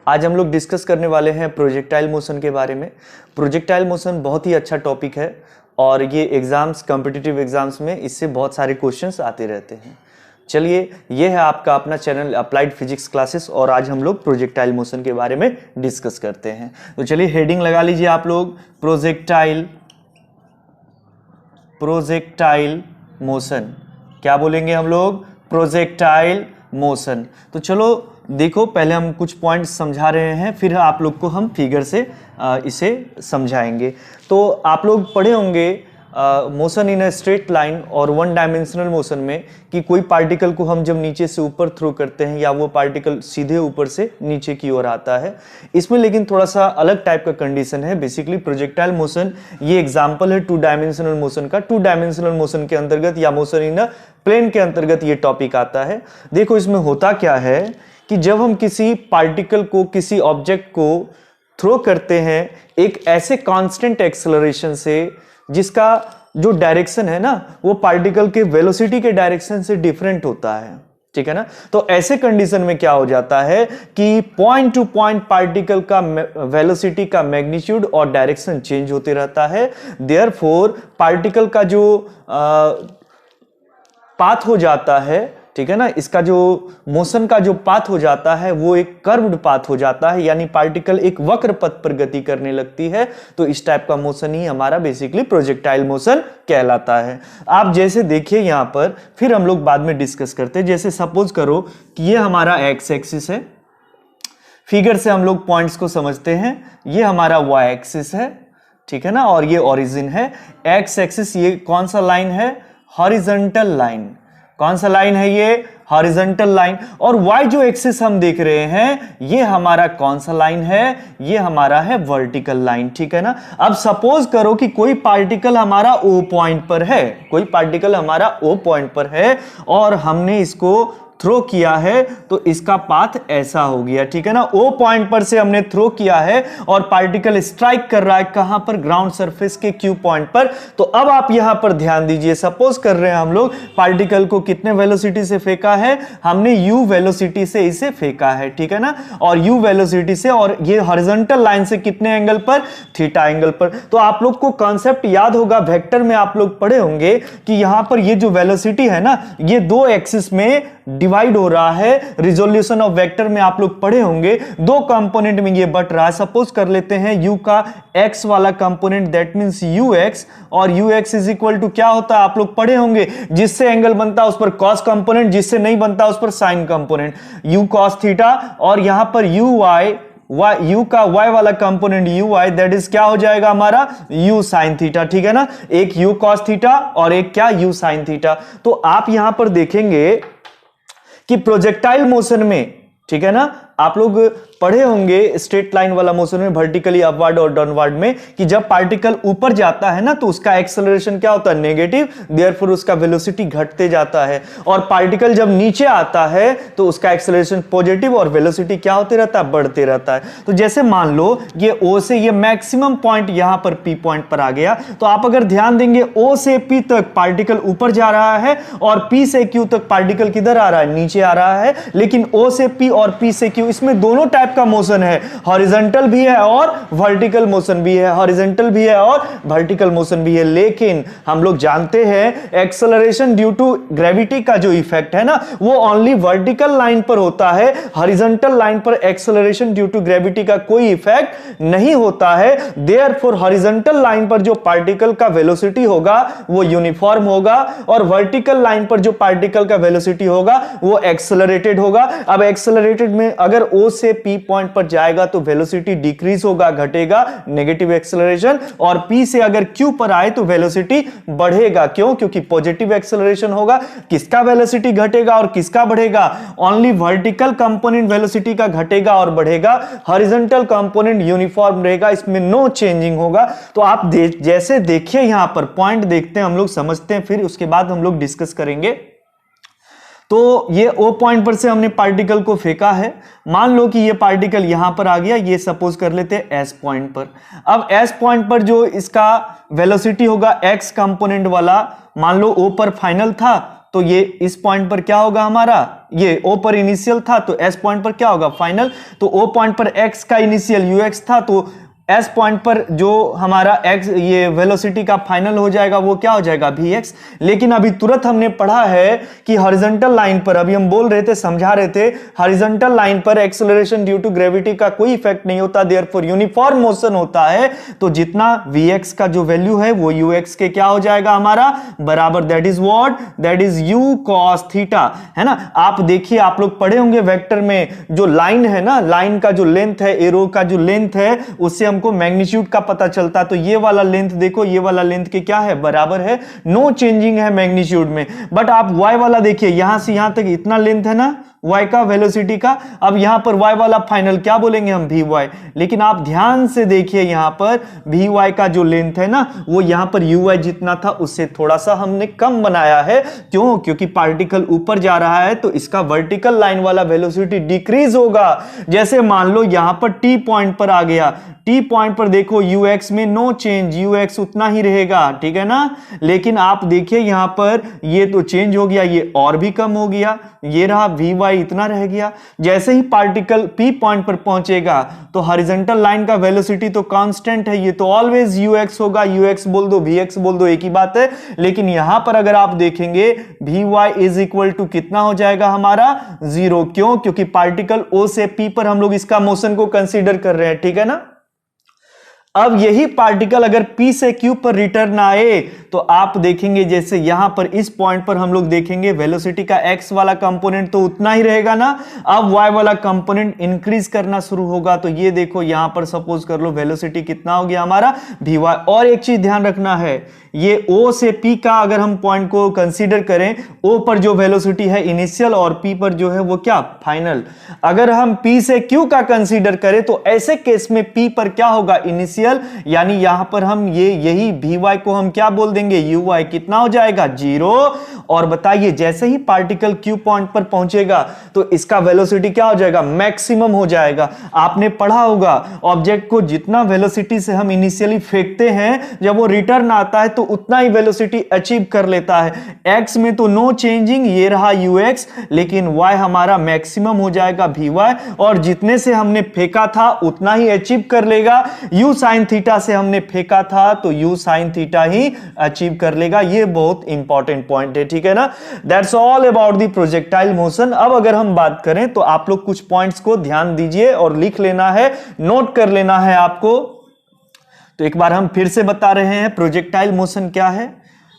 आज हम लोग डिस्कस करने वाले हैं प्रोजेक्टाइल मोशन के बारे में। प्रोजेक्टाइल मोशन बहुत ही अच्छा टॉपिक है और ये एग्जाम्स, कॉम्पिटिटिव एग्जाम्स में इससे बहुत सारे क्वेश्चंस आते रहते हैं। चलिए, ये है आपका अपना चैनल अप्लाइड फिजिक्स क्लासेस और आज हम लोग प्रोजेक्टाइल मोशन के बारे में डिस्कस करते हैं। तो चलिए हेडिंग लगा लीजिए आप लोग, प्रोजेक्टाइल मोशन। क्या बोलेंगे हम लोग? Projectile motion. तो चलो देखो, पहले हम कुछ पॉइंट्स समझा रहे हैं, फिर आप लोग को हम फिगर से इसे समझाएंगे। तो आप लोग पढ़े होंगे motion in a straight line और वन डायमेंशनल मोशन में कि कोई पार्टिकल को हम जब नीचे से ऊपर थ्रो करते हैं या वो पार्टिकल सीधे ऊपर से नीचे की ओर आता है। इसमें लेकिन थोड़ा सा अलग टाइप का कंडीशन है। बेसिकली प्रोजेक्टाइल मोशन ये एग्जांपल है टू डायमेंशनल मोशन का। टू डायमेंशनल मोशन के अंतर्गत या मोशन इन अ प्लेन के अंतर्गत ये टॉपिक आता है। देखो इसमें होता क्या है कि जब हम किसी पार्टिकल को, किसी ऑब्जेक्ट को थ्रो करते हैं एक ऐसे कांस्टेंट एक्सेलरेशन से जिसका जो डायरेक्शन है ना वो पार्टिकल के वेलोसिटी के डायरेक्शन से डिफरेंट होता है, ठीक है ना। तो ऐसे कंडीशन में क्या हो जाता है कि पॉइंट टू पॉइंट पार्टिकल का वेलोसिटी का मैग्नीट्यूड और डायरेक्शन चेंज होते रहता है। देयरफॉर पार्टिकल का जो पाथ हो जाता है, ठीक है ना, इसका जो मोशन का जो पाथ हो जाता है वो एक कर्व्ड पाथ हो जाता है, यानी पार्टिकल एक वक्र पथ पर गति करने लगती है। तो इस टाइप का मोशन ही हमारा बेसिकली प्रोजेक्टाइल मोशन कहलाता है। आप जैसे देखिए यहां पर, फिर हम लोग बाद में डिस्कस करते हैं। जैसे सपोज करो कि ये हमारा एक्स एक्सिस है, फिगर से हम लोग पॉइंट्स को समझते हैं। ये हमारा वाई एक्सिस है, ठीक है ना, और ये ओरिजिन है। एक्स एक्सिस ये कौन सा लाइन है? Horizontal line. कौन सा लाइन है ये? Horizontal line. और y जो एक्सिस हम देख रहे हैं ये हमारा कौन सा लाइन है? ये हमारा है वर्टिकल लाइन, ठीक है ना। अब सपोज करो कि कोई पार्टिकल हमारा O पॉइंट पर है, कोई पार्टिकल हमारा O पॉइंट पर है और हमने इसको थ्रो किया है तो इसका पाथ ऐसा हो गया, ठीक है ना। O पॉइंट पर से हमने थ्रो किया है और पार्टिकल स्ट्राइक कर रहा है कहां पर? ग्राउंड सरफेस के Q पॉइंट पर। तो अब आप यहां पर ध्यान दीजिए, सपोज कर रहे हैं हम लोग पार्टिकल को कितने वेलोसिटी से फेंका है? हमने U वेलोसिटी से इसे फेंका है, ठीक है ना। और U वेलोसिटी से, और ये हॉरिजॉन्टल लाइन से कितने एंगल पर? थीटा एंगल पर। तो आप लोग को कॉन्सेप्ट याद होगा, वेक्टर में आप लोग पढ़े होंगे कि यहां पर ये जो वेलोसिटी है ना ये दो एक्सिस में डिवाइड हो रहा है। रिजोल्यूशन ऑफ वेक्टर में आप लोग पढ़े होंगे दो कंपोनेंट में ये बट रहा है। सपोज कर लेते हैं u का x वाला कंपोनेंट, दैट मींस ux, और ux इज इक्वल टू क्या होता है? आप लोग पढ़े होंगे जिससे एंगल बनता है उस पर cos कंपोनेंट, जिससे नहीं बनता उस पर sin component, u cos theta. और यहां पर u का y वाला कंपोनेंट ui, दैट इज क्या हो जाएगा हमारा? u sin थीटा, ठीक है ना। एक u cos थीटा और एक क्या? u sin theta. तो आप यहां पर देखेंगे कि प्रोजेक्टाइल मोशन में, ठीक है ना, आप लोग पढ़े होंगे स्ट्रेट लाइन वाला मोशन में वर्टिकली अपवर्ड और डाउनवर्ड में कि जब पार्टिकल ऊपर जाता है ना तो उसका एक्सेलरेशन क्या होता है? नेगेटिव। देयरफॉर उसका वेलोसिटी घटते जाता है। और पार्टिकल जब नीचे आता है तो उसका एक्सेलरेशन पॉजिटिव और वेलोसिटी क्या होते रहता है? बढ़ते रहता है। तो जैसे मान लो ये O से ये मैक्सिमम पॉइंट यहां पर P पॉइंट पर आ गया, तो आप अगर ध्यान देंगे O से P तक पार्टिकल ऊपर जा रहा है और P से Q तक पार्टिकल किधर आ रहा है? नीचे आ रहा है। लेकिन O से P और P से Q इसमें दोनों टाइप का मोशन है, हॉरिजॉन्टल भी है और वर्टिकल मोशन भी है, हॉरिजॉन्टल भी है और वर्टिकल मोशन भी है। लेकिन हम लोग जानते हैं एक्सेलरेशन ड्यू टू ग्रेविटी का जो इफेक्ट है ना वो ओनली वर्टिकल लाइन पर होता है। हॉरिजॉन्टल लाइन पर एक्सेलरेशन ड्यू टू ग्रेविटी का कोई इफेक्ट नहीं होता है। देयरफॉर हॉरिजॉन्टल लाइन पर जो पार्टिकल का वेलोसिटी होगा वो यूनिफॉर्म होगा और वर्टिकल लाइन पर जो पार्टिकल का वेलोसिटी होगा वो एक्सेलरेटेड होगा। अब एक्सेलरेटेड में अगर O से P पॉइंट पर जाएगा तो वेलोसिटी डिक्रीज होगा, घटेगा, नेगेटिव एक्सेलरेशन। और P से अगर Q पर आए तो वेलोसिटी बढ़ेगा। क्यों? क्योंकि पॉजिटिव एक्सेलरेशन होगा। किसका वेलोसिटी घटेगा और किसका बढ़ेगा? ओनली वर्टिकल कंपोनेंट वेलोसिटी का घटेगा और बढ़ेगा, हॉरिजॉन्टल कंपोनेंट यूनिफॉर्म रहेगा, इसमें नो चेंजिंग होगा। तो आप जैसे देखिए यहां पर पॉइंट देखते हैं हम लोग, समझते हैं, फिर उसके बाद हम लोग डिस्कस करेंगे। तो ये O पॉइंट पर से हमने पार्टिकल को फेंका है। मान लो कि ये पार्टिकल यहां पर आ गया, ये सपोज कर लेते हैं S पॉइंट पर। अब S पॉइंट पर जो इसका वेलोसिटी होगा x कंपोनेंट वाला, मान लो O पर फाइनल था तो ये इस पॉइंट पर क्या होगा हमारा, ये O पर इनिशियल था तो S पॉइंट पर क्या होगा फाइनल, तो O पॉइंट पर X का इनिशियल UX था तो S पॉइंट पर जो हमारा X ये वेलोसिटी का फाइनल हो जाएगा वो क्या हो जाएगा Vx। लेकिन अभी तुरंत हमने पढ़ा है कि हॉरिजॉन्टल लाइन पर, अभी हम बोल रहे थे, समझा रहे थे, हॉरिजॉन्टल लाइन पर एक्सेलरेशन ड्यू टू ग्रेविटी का कोई इफेक्ट नहीं होता, देयरफॉर यूनिफॉर्म मोशन होता है। तो जितना Vx का जो वैल्यू है वो Ux के क्या हो जाएगा हमारा बराबर, that is what, that is u cos theta, है ना। आप देखिए, आप लोग पढ़े होंगे वेक्टर में जो लाइन है ना, लाइन का जो लेंथ है, एरो का जो लेंथ है, उससे हमको मैग्नीट्यूड का पता चलता है। तो ये वाला लेंथ देखो, ये वाला लेंथ के क्या है बराबर है, नो चेंजिंग है मैग्नीट्यूड में। बट आप y वाला देखिए, यहां से यहां तक इतना लेंथ है ना y का, वेलोसिटी का। अब यहां पर y वाला फाइनल क्या बोलेंगे हम, vy। लेकिन आप ध्यान से देखिए, यहां पर vy का जो लेंथ है ना वो यहां पर uy जितना था उससे थोड़ा सा हमने कम बनाया है। क्यों, क्योंकि पार्टिकल ऊपर जा रहा है तो इसका वर्टिकल लाइन वाला वेलोसिटी डिक्रीज होगा। जैसे मान लो यहां पर t पॉइंट पर आ गया, t पॉइंट पर देखो ux में नो चेंज, ux उतना ही रहेगा, ठीक है ना। लेकिन आप देखिए यहां पर ये तो चेंज हो गया, ये और भी कम हो गया, ये रहा vy इतना रह गया। जैसे ही पार्टिकल p पॉइंट पर पहुंचेगा तो हॉरिजॉन्टल लाइन का वेलोसिटी तो कांस्टेंट है, ये तो ऑलवेज ux होगा, ux बोल दो vx बोल दो एक ही बात है। लेकिन यहां पर अगर आप देखेंगे vy इज इक्वल टू कितना हो जाएगा हमारा 0। क्यों, क्योंकि पार्टिकल o से p पर हम लोग इसका मोशन को कंसीडर कर रहे हैं, ठीक है ना। अब यही पार्टिकल अगर P से Q पर रिटर्न आए तो आप देखेंगे, जैसे यहां पर इस पॉइंट पर हम लोग देखेंगे वेलोसिटी का x वाला कंपोनेंट तो उतना ही रहेगा ना, अब y वाला कंपोनेंट इंक्रीज करना शुरू होगा। तो ये देखो यहां पर सपोज कर लो वेलोसिटी कितना हो गया हमारा Vy। और एक चीज ध्यान रखना है, ये O से P का अगर हम पॉइंट को कंसीडर करें, O पर जो वेलोसिटी है इनिशियल और P पर जो है वो क्या फाइनल। अगर हम P से Q का कंसीडर करें तो ऐसे केस में P पर क्या होगा इनिशियल, यानी यहां पर हम यही Vy को हम क्या बोल देंगे Uy, कितना हो जाएगा 0। और बताइए जैसे ही पार्टिकल Q पॉइंट पर पहुंचेगा तो इसका वेलोसिटी क्या हो जाएगा, मैक्सिमम हो जाएगा। आपने पढ़ा होगा ऑब्जेक्ट को जितना वेलोसिटी से हम इनिशियली फेंकते हैं, जब वो रिटर्न आता है तो उतना ही वेलोसिटी अचीव कर लेता है। x में तो नो चेंजिंग, ये रहा ux, लेकिन y हमारा मैक्सिमम हो जाएगा Vy, और जितने से हमने फेंका था उतना ही अचीव कर लेगा। u sin थीटा से हमने फेंका था तो u sin थीटा ही अचीव कर लेगा। ये बहुत इंपॉर्टेंट पॉइंट है, ठीक है ना। That's all about the projectile motion. अब अगर हम बात करें तो आप लोग कुछ पॉइंट्स को ध्यान दीजिए और लिख लेना है, नोट कर लेना है आपको। तो एक बार हम फिर से बता रहे हैं प्रोजेक्टाइल मोशन क्या है।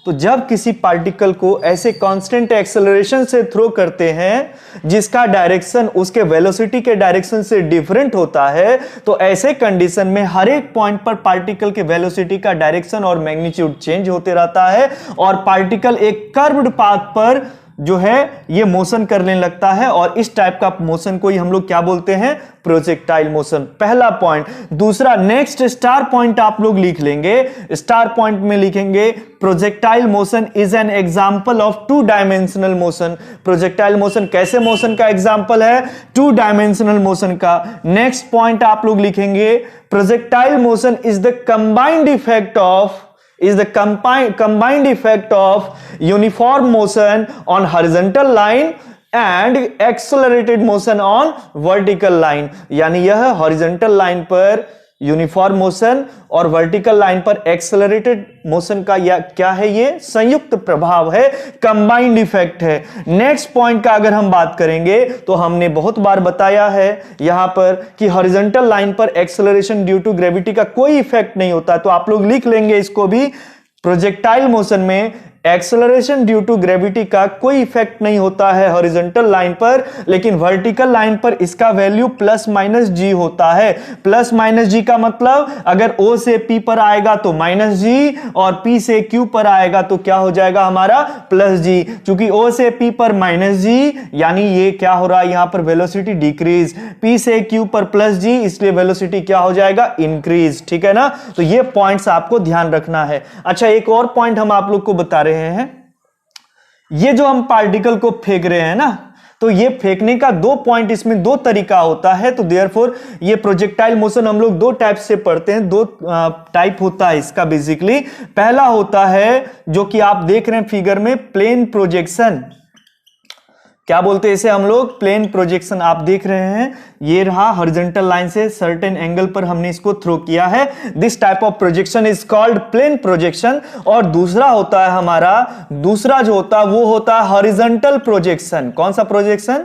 तो जब किसी पार्टिकल को ऐसे कांस्टेंट एक्सेलरेशन से थ्रो करते हैं जिसका डायरेक्शन उसके वेलोसिटी के डायरेक्शन से डिफरेंट होता है, तो ऐसे कंडीशन में हर एक पॉइंट पर पार्टिकल के वेलोसिटी का डायरेक्शन और मैग्नीट्यूड चेंज होते रहता है और पार्टिकल एक कर्व्ड पाथ पर जो है ये मोशन करने लगता है। और इस टाइप का मोशन को ही हम लोग क्या बोलते हैं, प्रोजेक्टाइल मोशन। पहला पॉइंट। दूसरा, नेक्स्ट स्टार पॉइंट आप लोग लिख लेंगे। स्टार पॉइंट में लिखेंगे projectile motion is an example of two dimensional motion. Projectile motion कैसे मोशन का एग्जांपल है, टू डायमेंशनल मोशन का। नेक्स्ट पॉइंट आप लोग लिखेंगे projectile motion is the combined effect of combined effect of uniform motion on horizontal line and accelerated motion on vertical line। यानी यह horizontal line पर यूनिफॉर्म मोशन और vertical line पर accelerated motion का या क्या है, ये संयुक्त प्रभाव है, कंबाइंड इफेक्ट है। नेक्स्ट पॉइंट का अगर हम बात करेंगे तो हमने बहुत बार बताया है यहां पर कि हॉरिजॉन्टल लाइन पर एक्सेलरेशन ड्यू टू ग्रेविटी का कोई इफेक्ट नहीं होता। तो आप लोग लिख लेंगे इसको भी, प्रोजेक्टाइल मोशन में एक्सेलरेशन ड्यू टू ग्रेविटी का कोई इफेक्ट नहीं होता है हॉरिजॉन्टल लाइन पर, लेकिन वर्टिकल लाइन पर इसका वैल्यू प्लस माइनस जी होता है। प्लस माइनस जी का मतलब अगर O से P पर आएगा तो माइनस जी और P से Q पर आएगा तो क्या हो जाएगा हमारा प्लस जी। चूंकि O से P पर माइनस जी यानी ये क्या हो रहा है यहां पर वेलोसिटी डिक्रीज, P से Q पर प्लस जी इसलिए वेलोसिटी क्या हो जाएगा इंक्रीज, ठीक है ना। तो ये पॉइंट्स आपको ध्यान रखना है। अच्छा, एक और पॉइंट हम आप लोग को बता रहे हैं, ये जो हम पार्टिकल को फेंक रहे हैं ना, तो ये फेंकने का दो पॉइंट, इसमें दो तरीका होता है। तो देयरफॉर ये प्रोजेक्टाइल मोशन हम लोग दो टाइप से पढ़ते हैं, दो टाइप होता है इसका बेसिकली। पहला होता है जो कि आप देख रहे हैं फिगर में, प्लेन प्रोजेक्शन। क्या बोलते हैं इसे हम लोग? Plane projection. आप देख रहे हैं ये रहा, हॉरिजॉन्टल लाइन से सर्टेन एंगल पर हमने इसको थ्रो किया है। This type of projection is called plane projection. और दूसरा होता है हमारा, दूसरा जो होता है वो होता है हॉरिजॉन्टल प्रोजेक्शन। कौन सा प्रोजेक्शन?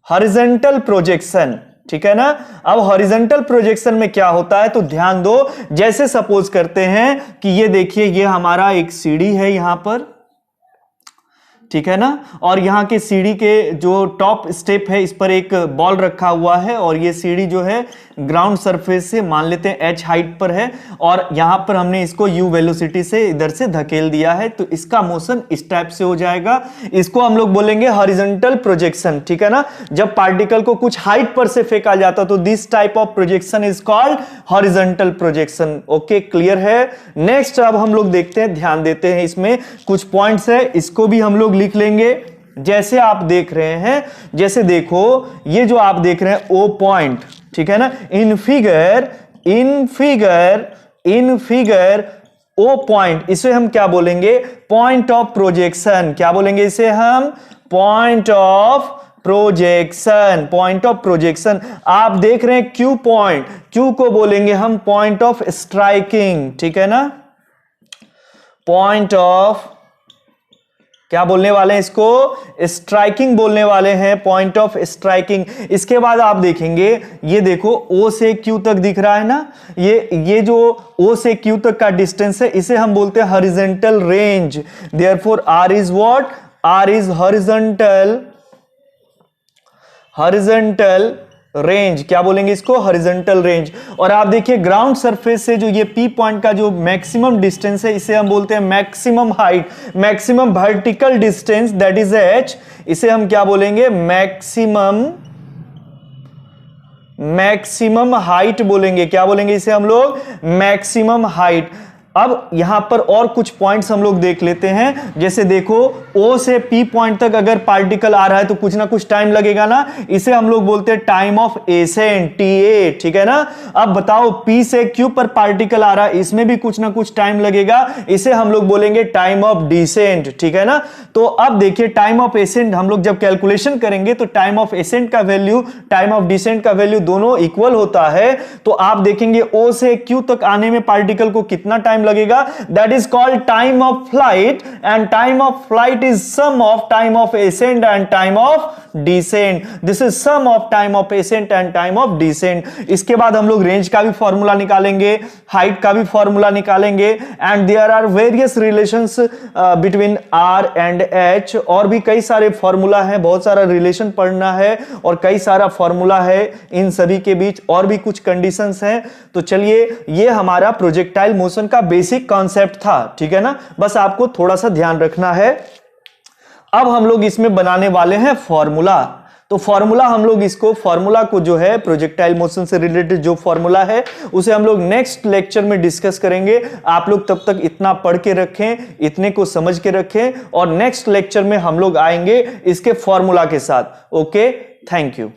हॉरिजॉन्टल प्रोजेक्शन, ठीक है ना। अब हॉरिजॉन्टल प्रोजेक्शन में क्या होता है तो ध्यान दो, जैसे सपोज करते हैं कि ये देखिए ये हमारा एक सीढ़ी है यहां पर, ठीक है ना, और यहाँ के सीढ़ी के जो टॉप स्टेप है इस पर एक बॉल रखा हुआ है और ये सीढ़ी जो है ग्राउंड सरफेस से मान लेते हैं h हाइट पर है और यहाँ पर हमने इसको u वेलोसिटी से इधर से धकेल दिया है। तो इसका मोशन इस टाइप से हो जाएगा। इसको हम लोग बोलेंगे हॉरिजॉन्टल प्रोजेक्शन, ठीक है ना। जब पार्टिकल को कुछ हाइट पर से फेंका जाता तो this type of projection is called horizontal projection. Okay, clear है। नेक्स्ट अब हम लोग देखते हैं, ध्यान देते हैं, इसमें कुछ पॉइंट्स है, इसको भी हम लोग लिख लेंगे। जैसे आप देख रहे हैं, जैसे देखो ये जो आप देख रहे हैं ओ पॉइंट, ठीक है ना, इन फिगर ओ पॉइंट, इसे हम क्या बोलेंगे? Point of projection. क्या बोलेंगे इसे हम? Point of projection. Point of projection. आप देख रहे हैं क्यू पॉइंट, क्यू को बोलेंगे हम पॉइंट ऑफ स्ट्राइकिंग, ठीक है ना। पॉइंट ऑफ, क्या बोलने वाले हैं इसको? स्ट्राइकिंग बोलने वाले हैं, पॉइंट ऑफ स्ट्राइकिंग। इसके बाद आप देखेंगे, ये देखो O से Q तक दिख रहा है ना, ये जो O से Q तक का डिस्टेंस है इसे हम बोलते हैं horizontal range. Therefore R is what? R is horizontal range. क्या बोलेंगे इसको? Horizontal range. और आप देखिए ग्राउंड सरफेस से जो ये P पॉइंट का जो मैक्सिमम डिस्टेंस है इसे हम बोलते हैं maximum height, maximum vertical distance, that is h। इसे हम क्या बोलेंगे? मैक्सिमम हाइट बोलेंगे। क्या बोलेंगे इसे हम लोग? Maximum height. अब यहां पर और कुछ पॉइंट्स हम लोग देख लेते हैं। जैसे देखो O से P पॉइंट तक अगर पार्टिकल आ रहा है तो कुछ ना कुछ टाइम लगेगा ना, इसे हम लोग बोलते हैं टाइम ऑफ एसेंट, TA, ठीक है ना। अब बताओ P से Q पर पार्टिकल आ रहा है, इसमें भी कुछ ना कुछ टाइम लगेगा, इसे हम लोग बोलेंगे टाइम ऑफ डिसेंट, ठीक है ना। तो अब देखिए टाइम ऑफ एसेंट हम लोग जब कैलकुलेशन करेंगे तो टाइम ऑफ एसेंट का वैल्यू, टाइम ऑफ डिसेंट का वैल्यू दोनों इक्वल होता है। तो आप देखेंगे O से Q तक आने में पार्टिकल को कितना टाइम लगेगा, that is called time of flight. And time of flight is sum of time of ascent and time of descent. This is sum of time of ascent and time of descent. इसके बाद हम लोग range का भी formula निकालेंगे, height का भी formula निकालेंगे, and there are various relations between R and H। और भी कई सारे फॉर्मूला है, बहुत सारा रिलेशन पढ़ना है और कई सारा फॉर्मूला है इन सभी के बीच, और भी कुछ कंडीशंस हैं। तो चलिए, ये हमारा प्रोजेक्टाइल मोशन का बेसिक कॉन्सेप्ट था, ठीक है ना। बस आपको थोड़ा सा ध्यान रखना है। अब हम लोग इसमें बनाने वाले हैं फॉर्मूला। तो फॉर्मूला हम लोग इसको, फॉर्मूला को जो है प्रोजेक्टाइल मोशन से रिलेटेड जो फॉर्मूला है उसे हम लोग नेक्स्ट लेक्चर में डिस्कस करेंगे। आप लोग तब तक इतना पढ़ के रखें, इतने को समझ के रखें, और नेक्स्ट लेक्चर में हम लोग आएंगे इसके फॉर्मूला के साथ। Okay, thank you.